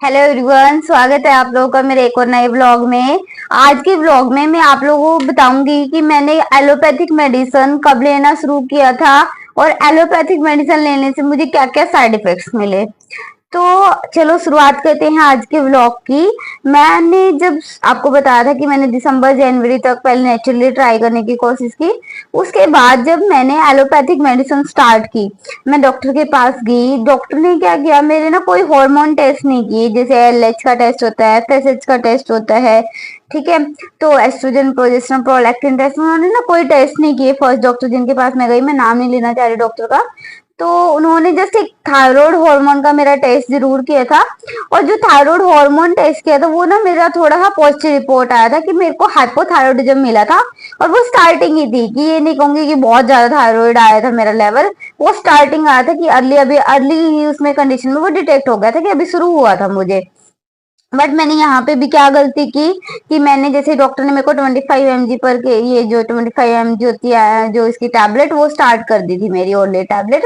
Hello everyone, स्वागत है आप लोगों का मेरे एक और नए ब्लॉग में। आज के ब्लॉग में मैं आप लोगों को बताऊंगी कि मैंने एलोपैथिक मेडिसिन कब लेना शुरू किया था और एलोपैथिक मेडिसिन लेने से मुझे क्या क्या साइड इफेक्ट्स मिले। तो चलो शुरुआत करते हैं आज के व्लॉग की। मैंने जब आपको बताया था कि मैंने दिसंबर जनवरी तक पहले नेचुरली ट्राई करने की कोशिश की। उसके बाद जब मैंने एलोपैथिक मेडिसिन स्टार्ट की, मैं डॉक्टर के पास गई। डॉक्टर ने क्या किया, मेरे ना कोई हार्मोन टेस्ट नहीं किए, जैसे एलएच का टेस्ट होता है, एफएसएच का टेस्ट होता है। ठीक है। तो एस्ट्रोजन, प्रोजेस्टेरोन, प्रोलैक्टिन टेस्ट उन्होंने ना कोई टेस्ट नहीं किए। फर्स्ट डॉक्टर जिनके पास मैं गई, मैं नाम नहीं लेना चाह रही डॉक्टर का, तो उन्होंने जस्ट एक थायराइड हार्मोन का मेरा टेस्ट जरूर किया था। और जो थायराइड हार्मोन टेस्ट किया था वो ना मेरा थोड़ा सा पॉजिटिव रिपोर्ट आया था कि मेरे को हाइपोथायराइडिज्म मिला था। और वो स्टार्टिंग ही थी, कि ये नहीं कहूंगी कि बहुत ज्यादा थायराइड आया था मेरा लेवल। वो स्टार्टिंग आया था कि अर्ली उसमें कंडीशन में वो डिटेक्ट हो गया था कि अभी शुरू हुआ था मुझे। बट मैंने यहाँ पे भी क्या गलती की कि मैंने, जैसे डॉक्टर ने मेरे को 25 mg पर के ये जो 25 mg होती है जो इसकी टैबलेट, वो स्टार्ट कर दी थी मेरी ओरली टैबलेट।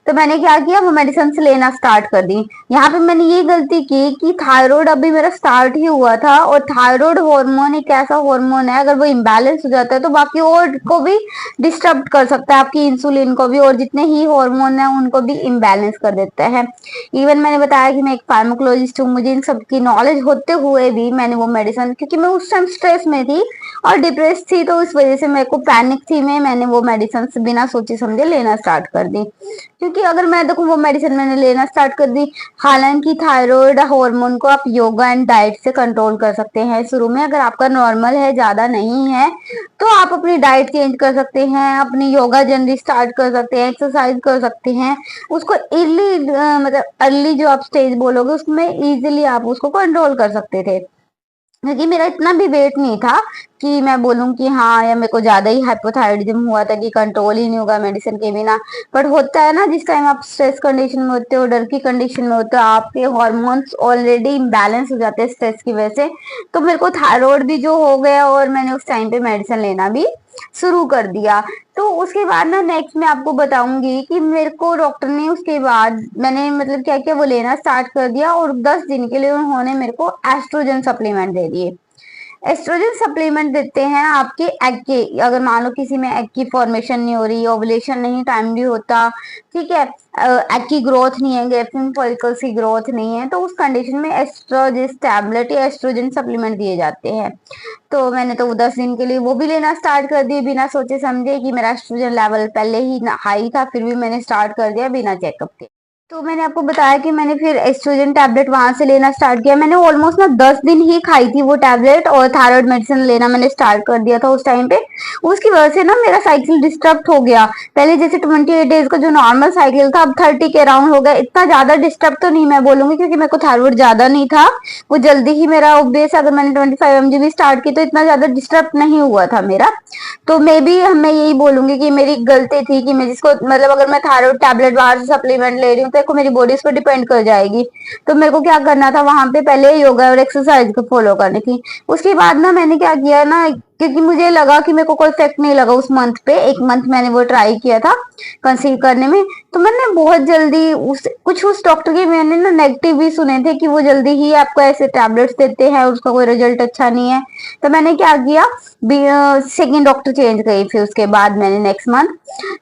तो मैंने क्या किया, वो मेडिसिन लेना स्टार्ट कर दी। यहाँ पे मैंने ये गलती की कि थायराइड अभी मेरा स्टार्ट ही हुआ था, और थायराइड हार्मोन एक ऐसा हार्मोन है, अगर वो इम्बैलेंस हो जाता है तो बाकी और को भी डिस्टर्ब कर सकता है, आपकी इंसुलिन को भी, और जितने ही हार्मोन है उनको भी इम्बैलेंस कर देता है। इवन मैंने बताया कि मैं एक फार्माकोलॉजिस्ट हूँ, मुझे इन सब की नॉलेज होते हुए भी मैंने वो मेडिसिन, क्योंकि मैं उस टाइम स्ट्रेस में थी और डिप्रेस थी, तो इस वजह से मेरे को पैनिक थी, मैंने वो मेडिसिन बिना सोचे समझे लेना स्टार्ट कर दी। क्योंकि अगर मैं देखूँ, वो मेडिसिन मैंने लेना स्टार्ट कर दी। हालांकि थायराइड हार्मोन को आप योगा एंड डाइट से कंट्रोल कर सकते हैं शुरू में, अगर आपका नॉर्मल है, ज्यादा नहीं है, तो आप अपनी डाइट चेंज कर सकते हैं, अपनी योगा जर्नी स्टार्ट कर सकते हैं, एक्सरसाइज कर सकते हैं। उसको अर्ली, मतलब अर्ली जो आप स्टेज बोलोगे उसमें इजीली आप उसको कंट्रोल कर सकते थे। क्योंकि मेरा इतना भी वेट नहीं था कि मैं बोलूं कि हाँ, या मेरे को ज्यादा ही हाइपोथायराइडिज्म हुआ था कि कंट्रोल ही नहीं होगा मेडिसिन के बिना। बट होता है ना, जिस टाइम आप स्ट्रेस कंडीशन में होते हो, डर की कंडीशन में होते हो, आपके हॉर्मोन्स ऑलरेडी इम्बैलेंस हो जाते हैं स्ट्रेस की वजह से। तो मेरे को थायराइड भी जो हो गया, और मैंने उस टाइम पे मेडिसिन लेना भी शुरू कर दिया। तो उसके बाद ना नेक्स्ट मैं आपको बताऊंगी कि मेरे को डॉक्टर ने, उसके बाद मैंने मतलब क्या क्या वो लेना स्टार्ट कर दिया, और 10 दिन के लिए उन्होंने मेरे को एस्ट्रोजन सप्लीमेंट दे दिए। एस्ट्रोजन सप्लीमेंट देते हैं आपके एग के, अगर मान लो किसी में एग की फॉर्मेशन नहीं हो रही, ओवुलेशन नहीं टाइमली होता, ठीक है, एग की ग्रोथ नहीं है, ग्रेफ्टिन फॉलिकल्स की ग्रोथ नहीं है, तो उस कंडीशन में एस्ट्रोजिस टैबलेट या एस्ट्रोजन सप्लीमेंट दिए जाते हैं। तो मैंने तो वो 10 दिन के लिए वो भी लेना स्टार्ट कर दिए, बिना सोचे समझे, कि मेरा एस्ट्रोजन लेवल पहले ही हाई था, फिर भी मैंने स्टार्ट कर दिया बिना चेकअप के। तो मैंने आपको बताया कि मैंने फिर एस्ट्रोजन टैबलेट वहां से लेना स्टार्ट किया। मैंने ऑलमोस्ट ना 10 दिन ही खाई थी वो टैबलेट, और थायराइड मेडिसिन लेना मैंने स्टार्ट कर दिया था उस टाइम पे। उसकी वजह से ना मेरा साइकिल डिस्टर्ब हो गया। पहले जैसे 28 डेज का जो नॉर्मल साइकिल था, अब 30 के अराउंड हो गया। इतना ज्यादा डिस्टर्ब तो नहीं मैं बोलूंगी, क्योंकि मेरे को थायराइड ज्यादा नहीं था, वो जल्दी ही मेरा ऑब्वियस, अगर मैंने 25 mg भी स्टार्ट की तो इतना ज्यादा डिस्टर्ब नहीं हुआ था मेरा। तो मे बी मैं यही बोलूंगी कि मेरी गलती थी कि मैं जिसको, मतलब अगर मैं थायराइड टैबलेट बाहर से सप्लीमेंट ले रही हूँ, तो देखो मेरी बॉडी उस पर डिपेंड कर जाएगी। तो मेरे को क्या करना था, वहां पे पहले योगा और एक्सरसाइज को फॉलो करनी थी। उसके बाद ना मैंने क्या किया ना, क्योंकि मुझे लगा कि मेरे को कोई इफेक्ट नहीं लगा उस मंथ पे, एक मंथ मैंने वो ट्राई किया था कंसीव करने में। तो मैंने बहुत जल्दी उस डॉक्टर के मैंने ना नेगेटिव भी सुने थे कि वो जल्दी ही आपको ऐसे टैबलेट्स देते हैं, उसका कोई रिजल्ट अच्छा नहीं है। तो मैंने क्या किया, सेकेंड डॉक्टर चेंज करी फिर उसके बाद मैंने नेक्स्ट मंथ।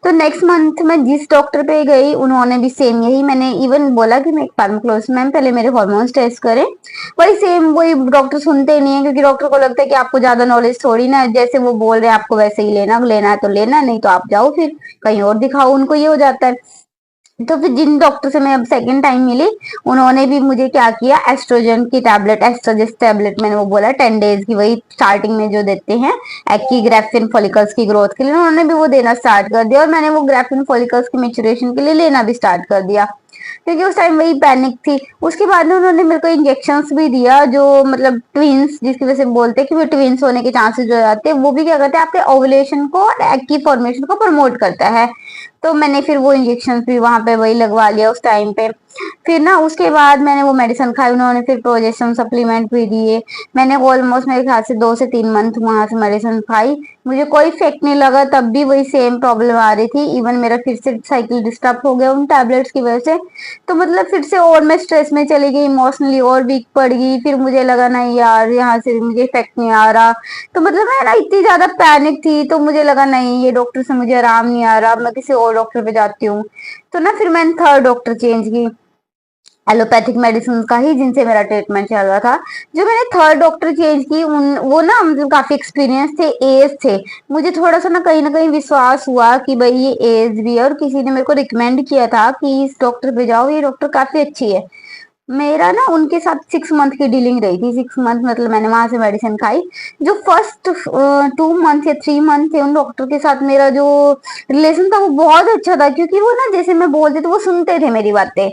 तो नेक्स्ट मंथ में जिस डॉक्टर पे गई, उन्होंने भी सेम यही, मैंने इवन बोला कि मैं एक फार्माकोलॉजिस्ट, मैम पहले मेरे हार्मोन्स टेस्ट करें। वही सेम, वही डॉक्टर सुनते नहीं है, क्योंकि डॉक्टर को लगता है कि आपको ज्यादा नॉलेज थोड़ी ना है, जैसे वो बोल रहे हैं आपको वैसे ही लेना, लेना है तो लेना, नहीं तो आप जाओ फिर कहीं और दिखाओ, उनको ये हो जाता है। तो फिर जिन डॉक्टर से मैं अब सेकंड टाइम मिली, उन्होंने भी मुझे क्या किया, एस्ट्रोजन की टैबलेट, एस्ट्रोजिस टैबलेट, मैंने वो बोला 10 डेज की, वही स्टार्टिंग में जो देते हैं एग की ग्रेफिन फॉलिकल्स की ग्रोथ के लिए, उन्होंने भी वो देना स्टार्ट कर दिया, और मैंने वो ग्रेफिन फॉलिकल्स की मेचुरेशन के लिए लेना भी स्टार्ट कर दिया, क्योंकि उस टाइम वही पैनिक थी। उसके बाद में उन्होंने मेरे को इंजेक्शंस भी दिया, जो मतलब ट्विंस, जिसकी वजह से बोलते हैं कि वो ट्विंस होने के चांसेस हो जाते हैं, वो भी क्या करते हैं, आपके ओवुलेशन को और एग की फॉर्मेशन को प्रमोट करता है। तो मैंने फिर वो इंजेक्शन भी वहां पे वही लगवा लिया उस टाइम पे। फिर ना उसके बाद मैंने वो मेडिसिन खाई, उन्होंने फिर प्रोजेस्टेरोन सप्लीमेंट भी दिए। मैंने ऑलमोस्ट मेरे ख्याल से 2 से 3 मंथ वहां से मेडिसिन खाई, मुझे कोई इफेक्ट नहीं लगा, तब भी वही सेम प्रॉब्लम आ रही थी। इवन मेरा फिर से साइकिल डिस्टर्ब हो गया उन टैबलेट्स की वजह से। तो मतलब फिर से और मैं स्ट्रेस में चली गई, इमोशनली और वीक पड़ गई। फिर मुझे लगा नहीं यार, यहाँ से मुझे इफेक्ट नहीं आ रहा। तो मतलब मैं ना इतनी ज्यादा पैनिक थी, तो मुझे लगा नहीं, ये डॉक्टर से मुझे आराम नहीं आ रहा, मैं किसी और डॉक्टर पे जाती हूँ। तो ना फिर मैंने थर्ड डॉक्टर चेंज की, एलोपैथिक मेडिसिन का ही, जिनसे मेरा ट्रीटमेंट चल रहा था। जो मैंने थर्ड डॉक्टर चेंज की, उन वो ना मतलब काफी एक्सपीरियंस थे, एज थे। मुझे थोड़ा सा ना कहीं विश्वास हुआ कि भाई ये एज भी है, और किसी ने मेरे को रिकमेंड किया था कि इस डॉक्टर पे जाओ, ये डॉक्टर काफी अच्छी है। मेरा ना उनके साथ 6 मंथ की डीलिंग रही थी। 6 मंथ मतलब मैंने वहां से मेडिसिन खाई। जो फर्स्ट 2 मंथ या 3 मंथ थे, उन डॉक्टर के साथ मेरा जो रिलेशन था वो बहुत अच्छा था, क्योंकि वो ना जैसे मैं बोलती तो वो सुनते थे मेरी बातें।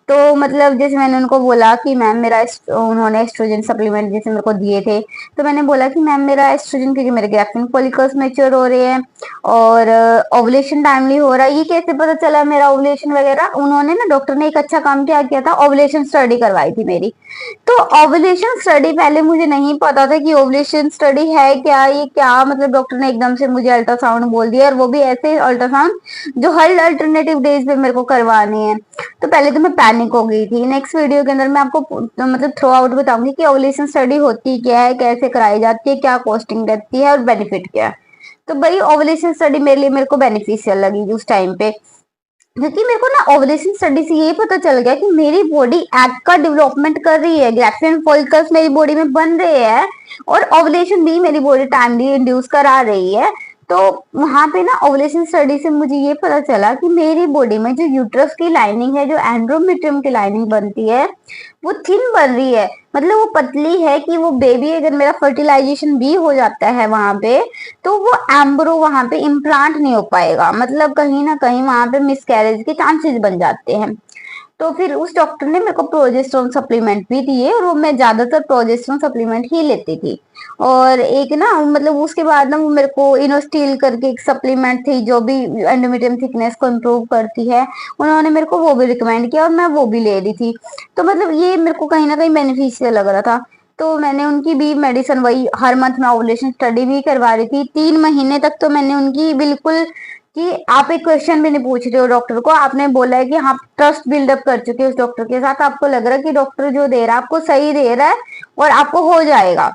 तो मतलब जैसे मैंने उनको बोला कि मैम मेरा उन्होंने एस्ट्रोजन सप्लीमेंट जैसे मेरे को दिए थे, तो मैंने बोला कि मैम मेरा एस्ट्रोजन, क्योंकि मेरे ग्राफ्टिन फॉलिकल्स मैच्योर हो रहे हैं और ओवुलेशन टाइमली हो रहा है, ये कैसे पता चला मेरा ओवुलेशन वगैरह। उन्होंने ना, डॉक्टर ने एक अच्छा काम क्या किया था, ओवुलेशन स्टडी करवाई थी मेरी। तो ओवुलेशन स्टडी पहले मुझे नहीं पता था कि ओवुलेशन स्टडी है क्या, ये क्या मतलब। डॉक्टर ने एकदम से मुझे अल्ट्रासाउंड बोल दिया, और वो भी ऐसे अल्ट्रासाउंड जो हर अल्टरनेटिव डेज पे मेरे को करवाने हैं। तो पहले तो मैं पैनिक हो गई थी। नेक्स्ट वीडियो के अंदर मैं आपको मतलब थ्रू आउट बताऊंगी कि ओवुलेशन स्टडी होती क्या है, कैसे कराई जाती है, क्या कॉस्टिंग रहती है और बेनिफिट क्या है। तो भाई ओवुलेशन स्टडी मेरे लिए मेरे को बेनिफिशियल लगी उस टाइम पे, क्योंकि मेरे को ना ओवुलेशन स्टडी से ये पता चल गया कि मेरी बॉडी एग का डेवलपमेंट कर रही है, ग्रैफिन फॉलिकल्स मेरी बॉडी में बन रहे हैं, और ओवुलेशन भी मेरी बॉडी टाइमली इंड्यूस करा रही है। तो वहां पे ना ओवुलेशन स्टडी से मुझे ये पता चला कि मेरी बॉडी में जो यूट्रस की लाइनिंग है, जो एंड्रोमेट्रियम की लाइनिंग बनती है, वो थिन बन रही है। मतलब वो पतली है कि वो बेबी, अगर मेरा फर्टिलाइजेशन भी हो जाता है वहां पे, तो वो एम्ब्रो वहां पे इम्प्लांट नहीं हो पाएगा, मतलब कहीं ना कहीं वहां पे मिसकैरेज के चांसेस बन जाते हैं। तो फिर उस डॉक्टर ने मेरे को प्रोजेस्टेरोन सप्लीमेंट भी दिए, और वो मैं ज्यादातर प्रोजेस्टेरोन सप्लीमेंट ही लेती थी। और एक ना मतलब उसके बाद ना वो मेरे को इनोस्टिल करके एक सप्लीमेंट थी, जो भी एंडोमेट्रियम थिकनेस को इम्प्रूव करती है, उन्होंने मेरे को वो भी रिकमेंड किया, और मैं वो भी ले रही थी। तो मतलब ये मेरे को कहीं ना कहीं बेनिफिशियल लग रहा था। तो मैंने उनकी भी मेडिसिन वही हर मंथ में ओवुलेशन स्टडी भी करवा रही थी। 3 महीने तक तो मैंने उनकी बिल्कुल, कि आप एक क्वेश्चन भी नहीं पूछ रहे हो डॉक्टर को, आपने बोला है कि आप ट्रस्ट बिल्डअप कर चुके हो उस डॉक्टर के साथ, आपको लग रहा है कि डॉक्टर जो दे रहा है आपको सही दे रहा है और आपको हो जाएगा।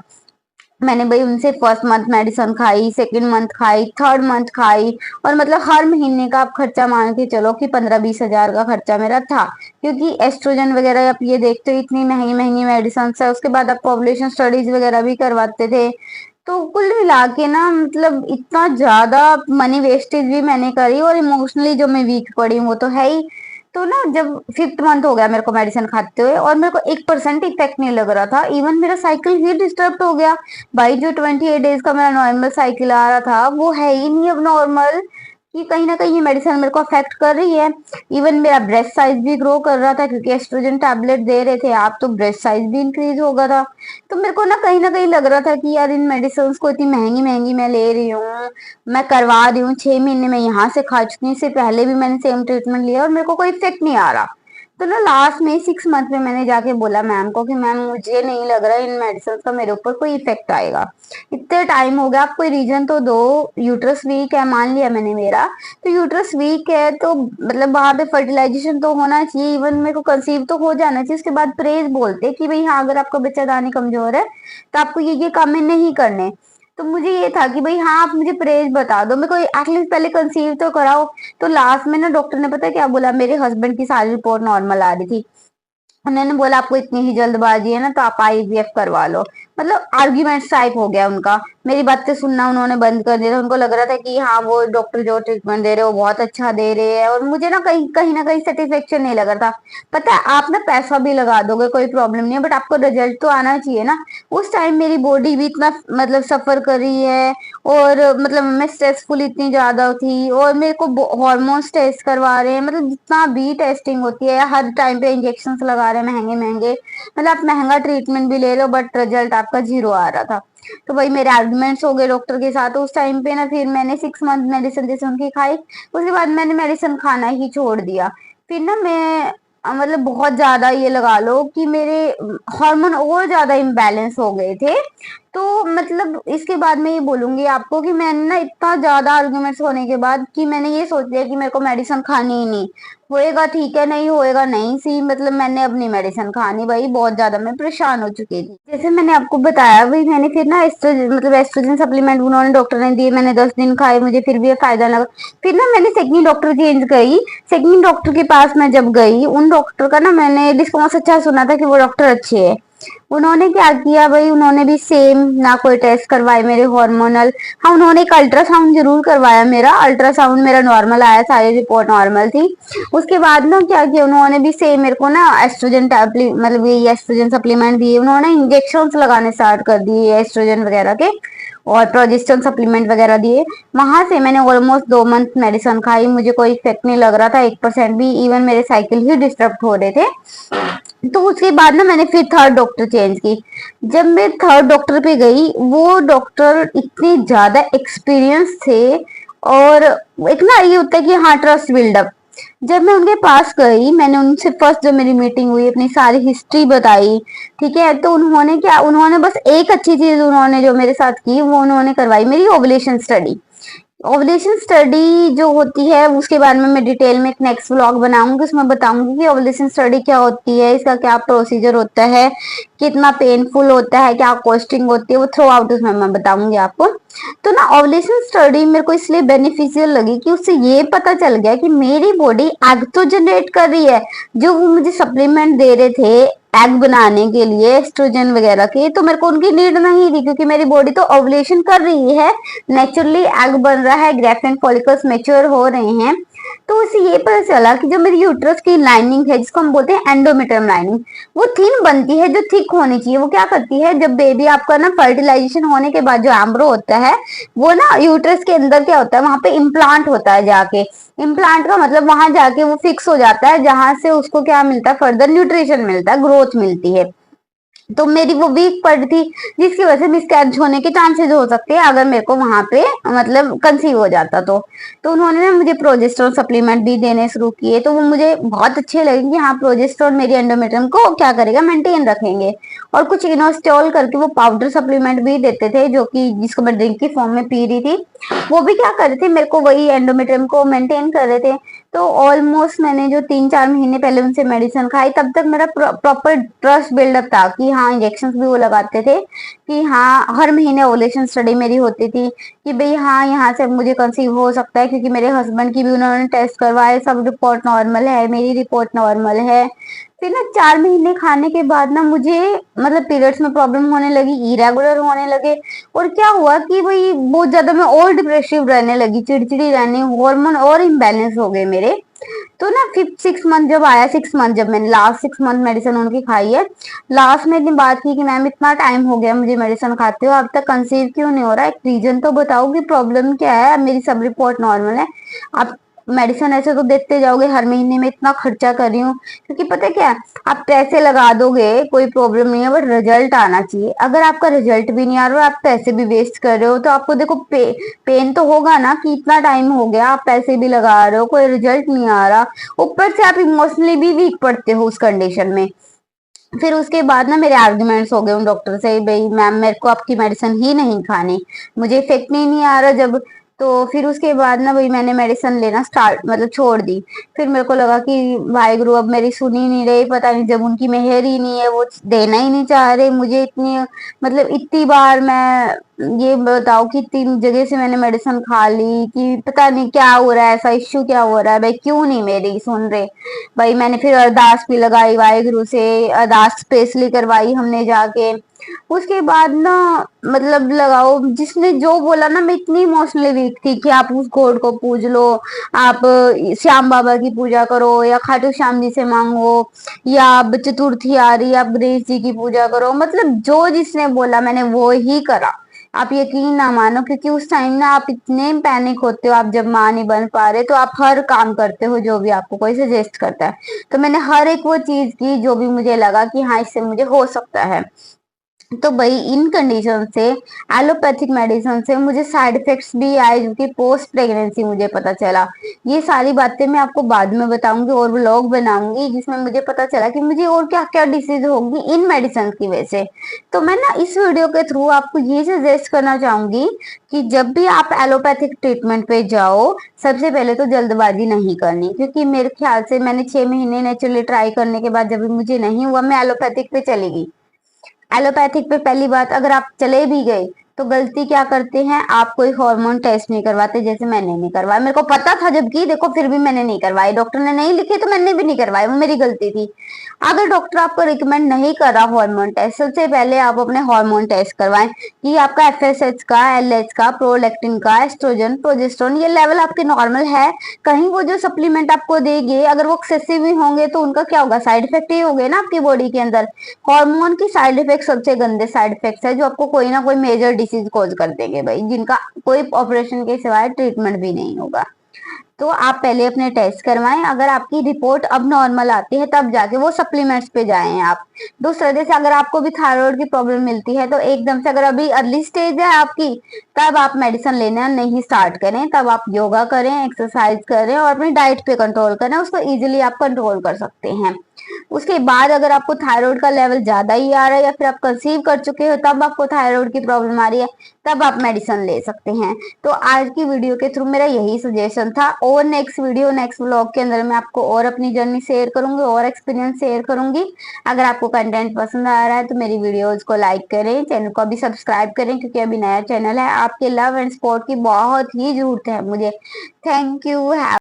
मैंने भाई उनसे फर्स्ट मंथ मेडिसिन खाई, सेकंड मंथ खाई, थर्ड मंथ खाई, और मतलब हर महीने का आप खर्चा मान के चलो कि 15-20 हजार का खर्चा मेरा था, क्योंकि एस्ट्रोजन वगैरह आप ये देखते हो इतनी महंगी महंगी मेडिसिन है। उसके बाद आप पॉपुलेशन स्टडीज वगैरह भी करवाते थे। तो कुल मिला के ना मतलब इतना ज्यादा मनी वेस्टेज भी मैंने करी, और इमोशनली जो मैं वीक पड़ी हूँ वो तो है ही। तो ना जब 5th मंथ हो गया मेरे को मेडिसिन खाते हुए, और मेरे को 1% इफेक्ट नहीं लग रहा था, इवन मेरा साइकिल ही डिस्टर्ब हो गया। भाई जो 28 डेज का मेरा नॉर्मल साइकिल आ रहा था, वो है ही नहीं अब नॉर्मल, कि कहीं ना कहीं ये मेडिसिन मेरे को अफेक्ट कर रही है। इवन मेरा ब्रेस्ट साइज भी ग्रो कर रहा था, क्योंकि एस्ट्रोजन टैबलेट दे रहे थे आप, तो ब्रेस्ट साइज भी इंक्रीज हो गया था। तो मेरे को ना कहीं लग रहा था कि यार इन मेडिसिन को इतनी महंगी महंगी मैं ले रही हूँ, मैं करवा रही हूँ, 6 महीने में यहाँ से खा चुकी हूँ, इससे पहले भी मैंने सेम ट्रीटमेंट लिया और मेरे को कोई इफेक्ट नहीं आ रहा। तो ना लास्ट में 6 मंथ में मैंने जाके बोला मैम को कि मैम मुझे नहीं लग रहा इन मेडिसिन का मेरे ऊपर कोई इफेक्ट आएगा, इतने टाइम हो गया, आप कोई रीजन तो दो। यूट्रस वीक है मान लिया मैंने मेरा, तो यूट्रस वीक है तो मतलब वहां पे फर्टिलाइजेशन तो होना चाहिए, इवन मेरे को कंसीव तो हो जाना चाहिए। उसके बाद प्रेज बोलते कि भाई हाँ, अगर आपका बच्चा दानी कमजोर है तो आपको ये काम में नहीं करने। तो मुझे ये था कि भाई हाँ, आप मुझे परहेज बता दो, मेरे को एटलीस्ट पहले कंसीव तो कराओ। तो लास्ट में ना डॉक्टर ने पता क्या बोला, मेरे हस्बैंड की सारी रिपोर्ट नॉर्मल आ रही थी, उन्होंने बोला आपको इतनी ही जल्दबाजी है ना तो आप आईवीएफ करवा लो। मतलब आर्ग्यूमेंट टाइप हो गया उनका, मेरी बातें सुनना उन्होंने बंद कर दिया था। उनको लग रहा था कि हाँ, वो डॉक्टर जो ट्रीटमेंट दे रहे हो बहुत अच्छा दे रहे हैं, और मुझे ना कहीं कहीं ना कहीं सेटिस्फेक्शन नहीं लग रहा था। पता है, आप ना पैसा भी लगा दोगे कोई प्रॉब्लम नहीं है, बट आपको रिजल्ट तो आना चाहिए ना। उस टाइम मेरी बॉडी भी इतना मतलब सफर कर रही है, और मतलब मैं स्ट्रेसफुल इतनी ज्यादा थी, और मेरे को हॉर्मोन्स टेस्ट करवा रहे हैं, मतलब जितना भी टेस्टिंग होती है हर टाइम पे इंजेक्शन लगा रहे हैं महंगे महंगे, मतलब आप महंगा ट्रीटमेंट भी ले रहे हो बट रिजल्ट आपका जीरो आ रहा था। तो भाई मेरे आर्गुमेंट्स हो गए डॉक्टर के साथ उस टाइम पे ना। फिर मैंने 6 मंथ मेडिसिन जैसे उनकी खाई, उसके बाद मैंने मेडिसिन खाना ही छोड़ दिया। फिर ना मैं मतलब बहुत ज्यादा ये लगा लो कि मेरे हार्मोन और ज्यादा इम्बैलेंस हो गए थे। तो मतलब इसके बाद मैं ये बोलूंगी आपको कि मैंने ना इतना ज्यादा आर्गुमेंट्स होने के बाद कि मैंने ये सोच लिया कि मेरे को मेडिसिन खानी ही नहीं। होएगा ठीक है, नहीं होएगा नहीं सी, मतलब मैंने अपनी मेडिसिन खानी भाई, बहुत ज्यादा मैं परेशान हो चुकी थी। जैसे मैंने आपको बताया भाई, मैंने फिर ना एस्ट्रोजन मतलब एस्ट्रोजन सप्लीमेंट उन्होंने डॉक्टर ने दिए, मैंने 10 दिन खाए, मुझे फिर भी ये फायदा लगा। फिर ना मैंने सेकंड डॉक्टर चेंज करी। सेकंड डॉक्टर के पास मैं जब गई, उन डॉक्टर का ना मैंने रिस्पॉन्स अच्छा सुना था कि वो डॉक्टर अच्छे है। उन्होंने क्या किया भाई, उन्होंने भी सेम ना कोई टेस्ट करवाए मेरे हार्मोनल। हाँ, उन्होंने एक अल्ट्रासाउंड जरूर करवाया, मेरा अल्ट्रासाउंड मेरा नॉर्मल आया, सारी रिपोर्ट नॉर्मल थी। उसके बाद ना क्या किया उन्होंने भी सेम मेरे को ना एस्ट्रोजन टैबलेट मतलब ये एस्ट्रोजन सप्लीमेंट दिए, उन्होंने इंजेक्शन लगाने स्टार्ट कर दिए एस्ट्रोजन वगैरह के, और प्रोजेस्टेरोन सप्लीमेंट वगैरह दिए। वहां से मैंने ऑलमोस्ट 2 मंथ मेडिसिन खाई, मुझे कोई इफेक्ट नहीं लग रहा था 1% भी, इवन मेरे साइकिल ही डिस्टर्ब हो रहे थे। तो उसके बाद ना मैंने फिर थर्ड डॉक्टर चेंज की। जब मैं थर्ड डॉक्टर पे गई, वो डॉक्टर इतने ज्यादा एक्सपीरियंस थे, और एक ना ये होता है कि हाँ ट्रस्ट बिल्डअप। जब मैं उनके पास गई, मैंने उनसे फर्स्ट जो मेरी मीटिंग हुई, अपनी सारी हिस्ट्री बताई। ठीक है, तो उन्होंने क्या, उन्होंने बस एक अच्छी चीज उन्होंने जो मेरे साथ की वो उन्होंने करवाई, मेरी ओवुलेशन स्टडी। ओवुलेशन स्टडी जो होती है उसके बारे में मैं डिटेल में एक नेक्स्ट व्लॉग बनाऊंगी, उसमें बताऊंगी कि ओवुलेशन स्टडी क्या होती है, इसका क्या प्रोसीजर होता है, कितना पेनफुल होता है, क्या कॉस्टिंग होती है, वो थ्रू आउट उसमें मैं बताऊंगी आपको। तो ना ओवुलेशन स्टडी मेरे को इसलिए बेनिफिशियल लगी कि उससे ये पता चल गया कि मेरी बॉडी एग तो जनरेट कर रही है। जो वो मुझे सप्लीमेंट दे रहे थे एग बनाने के लिए एस्ट्रोजन वगैरह के, तो मेरे को उनकी नीड नहीं थी, क्योंकि मेरी बॉडी तो ओवुलेशन कर रही है, नेचुरली एग बन रहा है, ग्रेफिन फॉलिकल्स मेच्योर हो रहे हैं। तो उसे ये पता चला कि जो मेरी यूट्रस की लाइनिंग है, जिसको हम बोलते हैं एंडोमेट्रियम लाइनिंग, वो थिन बनती है, जो थिक होनी चाहिए। वो क्या करती है, जब बेबी आपका ना फर्टिलाइजेशन होने के बाद जो एम्ब्रो होता है, वो ना यूट्रस के अंदर क्या होता है, वहां पे इम्प्लांट होता है जाके। इम्प्लांट का मतलब वहां जाके वो फिक्स हो जाता है, जहां से उसको क्या मिलता है, फर्दर न्यूट्रिशन मिलता है, ग्रोथ मिलती है। तो मेरी वो वीक पड़ थी, जिसकी वजह से मिसकैरेज होने के चांसेस हो सकते हैं अगर मेरे को वहां पे मतलब कंसीव हो जाता तो उन्होंने ना मुझे प्रोजेस्टेरोन सप्लीमेंट भी देने शुरू किए, तो वो मुझे बहुत अच्छे लगे कि हाँ प्रोजेस्टेरोन मेरी एंडोमेट्रियम को क्या करेगा, मेंटेन रखेंगे। और कुछ इनोस्टॉल करके वो पाउडर सप्लीमेंट भी देते थे, जो कि जिसको मैं ड्रिंक की फॉर्म में पी रही थी। वो भी क्या कर रहे थे, मेरे को वही एंडोमेट्रियम को मेंटेन कर रहे थे। तो ऑलमोस्ट मैंने जो 3-4 महीने पहले उनसे मेडिसिन खाई, तब तक मेरा प्रॉपर ट्रस्ट बिल्डअप था कि हाँ इंजेक्शन भी वो लगाते थे, कि हाँ हर महीने ओवुलेशन स्टडी मेरी होती थी कि भाई हाँ यहाँ से मुझे कंसीव हो सकता है, क्योंकि मेरे हस्बैंड की भी उन्होंने टेस्ट करवाए, सब रिपोर्ट नॉर्मल है, मेरी रिपोर्ट नॉर्मल है। फिर ना 4 महीने खाने के बाद ना मुझे मतलब पीरियड्स में प्रॉब्लम होने लगी, इरेगुलर होने लगे। और क्या हुआ कि भाई बहुत ज्यादा मैं और डिप्रेसिव रहने लगी, चिड़चिड़ी रहने, हार्मोन और इम्बैलेंस हो गए मेरे। तो ना 5th-6th मंथ जब आया, 6 मंथ जब मैंने लास्ट 6 मंथ मेडिसिन उनकी खाई है, लास्ट में इतनी बात की कि मैम इतना टाइम हो गया मुझे मेडिसिन खाते हो, अब तक कंसीव क्यों नहीं हो रहा है, एक रीजन तो बताओ कि प्रॉब्लम क्या है, मेरी सब रिपोर्ट नॉर्मल है। आप मेडिसिन ऐसे तो देते जाओगे, हर महीने में इतना खर्चा कर रही हूँ, क्योंकि पता है क्या, आप पैसे लगा दोगे कोई प्रॉब्लम नहीं है, बट रिजल्ट आना चाहिए। अगर आपका रिजल्ट भी नहीं आ रहा, आप पैसे भी वेस्ट कर रहे हो, तो आपको देखो पेन तो होगा ना कि इतना टाइम हो गया, आप पैसे भी लगा रहे हो, कोई रिजल्ट नहीं आ रहा, ऊपर से आप इमोशनली भी वीक पड़ते हो उस कंडीशन में। फिर उसके बाद ना मेरे आर्ग्यूमेंट्स हो गए उन डॉक्टर से, भाई मैम मेरे को आपकी मेडिसिन ही नहीं खानी, मुझे इफेक्ट नहीं आ रहा जब। तो फिर उसके बाद ना भाई मैंने मेडिसिन लेना स्टार्ट मतलब छोड़ दी। फिर मेरे को लगा कि वाहिगुरु अब मेरी सुन ही नहीं रही, पता नहीं जब उनकी मेहर ही नहीं है, वो देना ही नहीं चाह रहे मुझे इतनी, मतलब इतनी बार मैं ये बताओ कि 3 जगह से मैंने मेडिसिन खा ली, कि पता नहीं क्या हो रहा है, ऐसा इश्यू क्या हो रहा है भाई, क्यों नहीं मेरी सुन रहे। भाई मैंने फिर अरदास भी लगाई वाहिगुरु से, अरदास स्पेशली करवाई हमने जाके। उसके बाद ना मतलब लगाओ जिसने जो बोला ना, मैं इतनी इमोशनली वीक थी कि आप उस गॉड को पूज लो, आप श्याम बाबा की पूजा करो, या खाटू श्याम जी से मांगो, या अब चतुर्थी आ रही है आप गणेश जी की पूजा करो, मतलब जो जिसने बोला मैंने वो ही करा। आप यकीन ना मानो, क्योंकि उस टाइम ना आप इतने पैनिक होते हो, आप जब माँ नहीं बन पा रहे तो आप हर काम करते हो जो भी आपको कोई सजेस्ट करता है। तो मैंने हर एक वो चीज की जो भी मुझे लगा कि हाँ इससे मुझे हो सकता है। तो भाई इन कंडीशन से एलोपैथिक मेडिसिन से मुझे साइड इफेक्ट्स भी आए जो कि पोस्ट प्रेगनेंसी मुझे पता चला। ये सारी बातें मैं आपको बाद में बताऊंगी और व्लॉग बनाऊंगी जिसमें मुझे पता चला कि मुझे और क्या क्या डिसीज होगी इन मेडिसिन की वजह से। तो मैं ना इस वीडियो के थ्रू आपको ये सजेस्ट करना चाहूंगी कि जब भी आप एलोपैथिक ट्रीटमेंट पे जाओ, सबसे पहले तो जल्दबाजी नहीं करनी, क्योंकि मेरे ख्याल से मैंने 6 महीने नेचुरली ट्राई करने के बाद जब भी मुझे नहीं हुआ मैं एलोपैथिक पे चली गई। एलोपैथिक पे पहली बात, अगर आप चले भी गए तो गलती क्या करते हैं, आप कोई हार्मोन टेस्ट नहीं करवाते, जैसे मैंने नहीं करवाया। मेरे को पता था जबकि देखो, फिर भी मैंने नहीं करवाए। डॉक्टर ने नहीं लिखे तो मैंने भी नहीं करवाए, वो मेरी गलती थी। अगर डॉक्टर आपको रिकमेंड नहीं कर रहा हार्मोन टेस्ट, सबसे पहले आप अपने हार्मोन टेस्ट करवाएं कि आपका एफएसएच का, एलएच का, प्रोलैक्टिन का, एस्ट्रोजन, प्रोजेस्टेरोन ये लेवल आपके नॉर्मल है। कहीं वो जो सप्लीमेंट आपको देंगे अगर वो एक्सेसिव भी होंगे तो उनका क्या होगा, साइड इफेक्ट ही होंगे ना आपकी बॉडी के अंदर। हार्मोन की साइड इफेक्ट सबसे गंदे साइड इफेक्ट्स है जो आपको कोई ना कोई मेजर डिसीज कॉज कर देंगे भाई, जिनका कोई ऑपरेशन के सिवाय ट्रीटमेंट भी नहीं होगा। तो आप पहले अपने टेस्ट करवाएं, अगर आपकी रिपोर्ट अब नॉर्मल आती है तब जाके वो सप्लीमेंट्स पे जाएं आप। दूसरा, जैसे अगर आपको भी थायराइड की प्रॉब्लम मिलती है तो एकदम से, अगर अभी अर्ली स्टेज है आपकी, तब आप मेडिसिन लेना नहीं स्टार्ट करें। तब आप योगा करें, एक्सरसाइज करें और अपनी डाइट पे कंट्रोल करें, उसको इजीली आप कंट्रोल कर सकते हैं। उसके बाद अगर आपको थायराइड का लेवल ज्यादा ही आ रहा है या फिर आप कंसीव कर चुके हो तब आपको थायराइड की प्रॉब्लम आ रही है, तब आप मेडिसिन ले सकते हैं। तो आज की वीडियो के थ्रू मेरा यही सजेशन था, और नेक्स्ट वीडियो, नेक्स्ट व्लॉग के अंदर मैं आपको और अपनी जर्नी शेयर करूंगी और एक्सपीरियंस शेयर करूंगी। अगर आपको कंटेंट पसंद आ रहा है तो मेरी वीडियोज को लाइक करें, चैनल को अभी सब्सक्राइब करें क्योंकि अभी नया चैनल है। आपके लव एंड सपोर्ट की बहुत ही जरूरत है मुझे। Thank you.